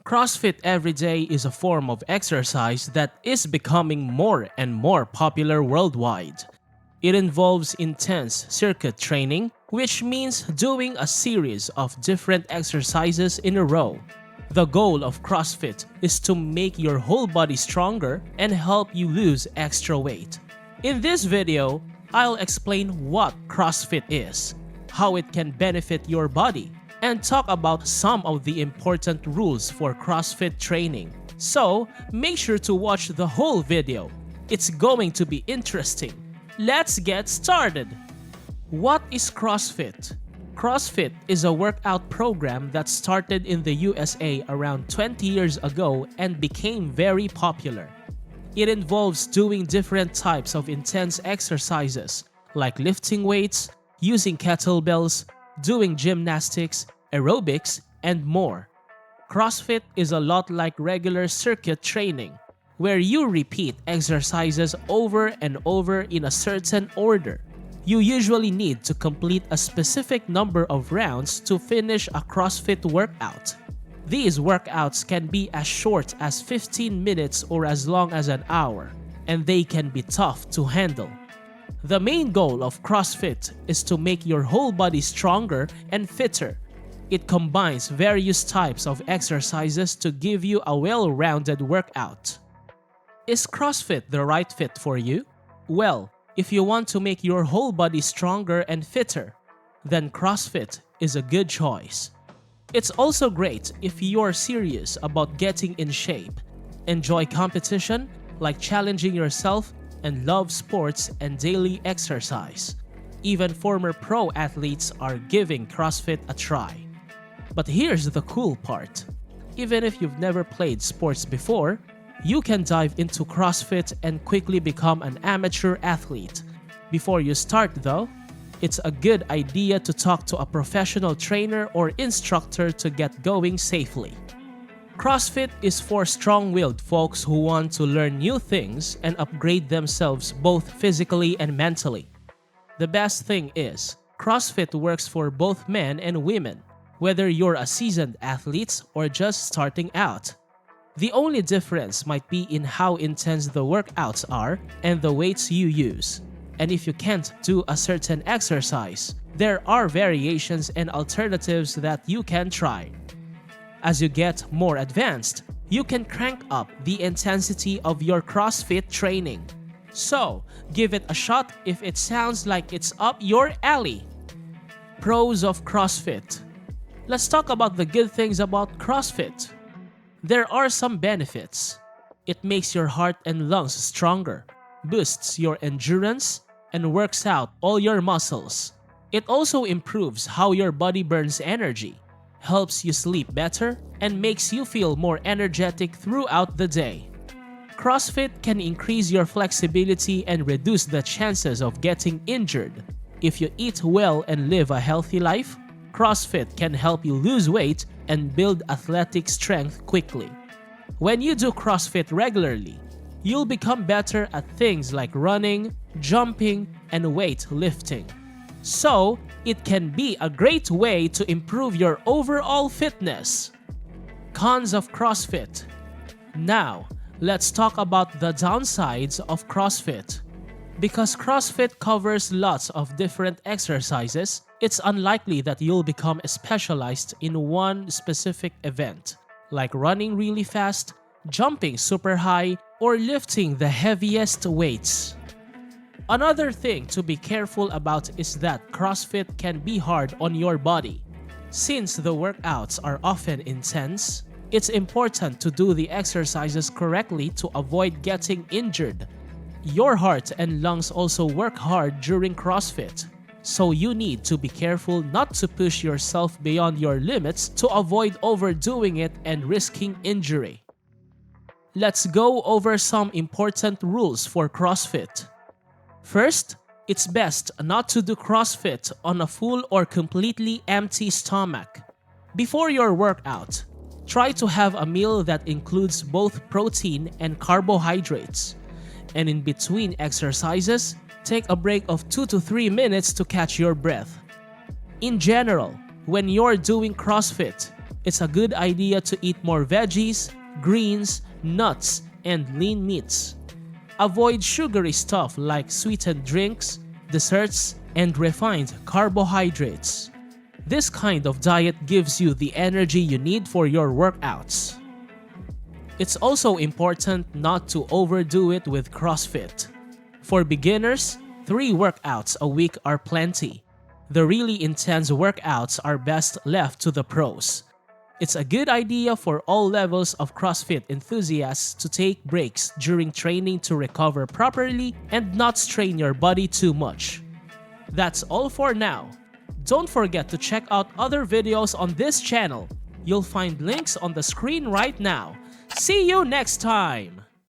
CrossFit every day is a form of exercise that is becoming more and more popular worldwide. It involves intense circuit training, which means doing a series of different exercises in a row. The goal of CrossFit is to make your whole body stronger and help you lose extra weight. In this video, I'll explain what CrossFit is, how it can benefit your body, and talk about some of the important rules for CrossFit training. So, make sure to watch the whole video. It's going to be interesting. Let's get started! What is CrossFit? CrossFit is a workout program that started in the USA around 20 years ago and became very popular. It involves doing different types of intense exercises like lifting weights, using kettlebells, doing gymnastics, aerobics, and more. CrossFit is a lot like regular circuit training, where you repeat exercises over and over in a certain order. You usually need to complete a specific number of rounds to finish a CrossFit workout. These workouts can be as short as 15 minutes or as long as an hour, and they can be tough to handle. The main goal of CrossFit is to make your whole body stronger and fitter. It combines various types of exercises to give you a well-rounded workout. Is CrossFit the right fit for you? Well, if you want to make your whole body stronger and fitter, then CrossFit is a good choice. It's also great if you're serious about getting in shape, enjoy competition like challenging yourself, and love sports and daily exercise. Even former pro athletes are giving CrossFit a try. But here's the cool part. Even if you've never played sports before, you can dive into CrossFit and quickly become an amateur athlete. Before you start though, it's a good idea to talk to a professional trainer or instructor to get going safely. CrossFit is for strong-willed folks who want to learn new things and upgrade themselves both physically and mentally. The best thing is, CrossFit works for both men and women, whether you're a seasoned athlete or just starting out. The only difference might be in how intense the workouts are and the weights you use. And if you can't do a certain exercise, there are variations and alternatives that you can try. As you get more advanced, you can crank up the intensity of your CrossFit training. So, give it a shot if it sounds like it's up your alley. Pros of CrossFit. Let's talk about the good things about CrossFit. There are some benefits. It makes your heart and lungs stronger, boosts your endurance, and works out all your muscles. It also improves how your body burns energy, helps you sleep better, and makes you feel more energetic throughout the day. CrossFit can increase your flexibility and reduce the chances of getting injured. If you eat well and live a healthy life, CrossFit can help you lose weight and build athletic strength quickly. When you do CrossFit regularly, you'll become better at things like running, jumping, and weight lifting. So, it can be a great way to improve your overall fitness. Cons of CrossFit. Now, let's talk about the downsides of CrossFit. Because CrossFit covers lots of different exercises, it's unlikely that you'll become specialized in one specific event, like running really fast, jumping super high, or lifting the heaviest weights. Another thing to be careful about is that CrossFit can be hard on your body. Since the workouts are often intense, it's important to do the exercises correctly to avoid getting injured. Your heart and lungs also work hard during CrossFit, so you need to be careful not to push yourself beyond your limits to avoid overdoing it and risking injury. Let's go over some important rules for CrossFit. First, it's best not to do CrossFit on a full or completely empty stomach. Before your workout, try to have a meal that includes both protein and carbohydrates. And in between exercises, take a break of 2 to 3 minutes to catch your breath. In general, when you're doing CrossFit, It's a good idea to eat more veggies, greens, nuts, and lean meats. Avoid sugary stuff like sweetened drinks, desserts, and refined carbohydrates. This kind of diet gives you the energy you need for your workouts. It's also important not to overdo it with CrossFit. For beginners, 3 workouts a week are plenty. The really intense workouts are best left to the pros. It's a good idea for all levels of CrossFit enthusiasts to take breaks during training to recover properly and not strain your body too much. That's all for now. Don't forget to check out other videos on this channel. You'll find links on the screen right now. See you next time!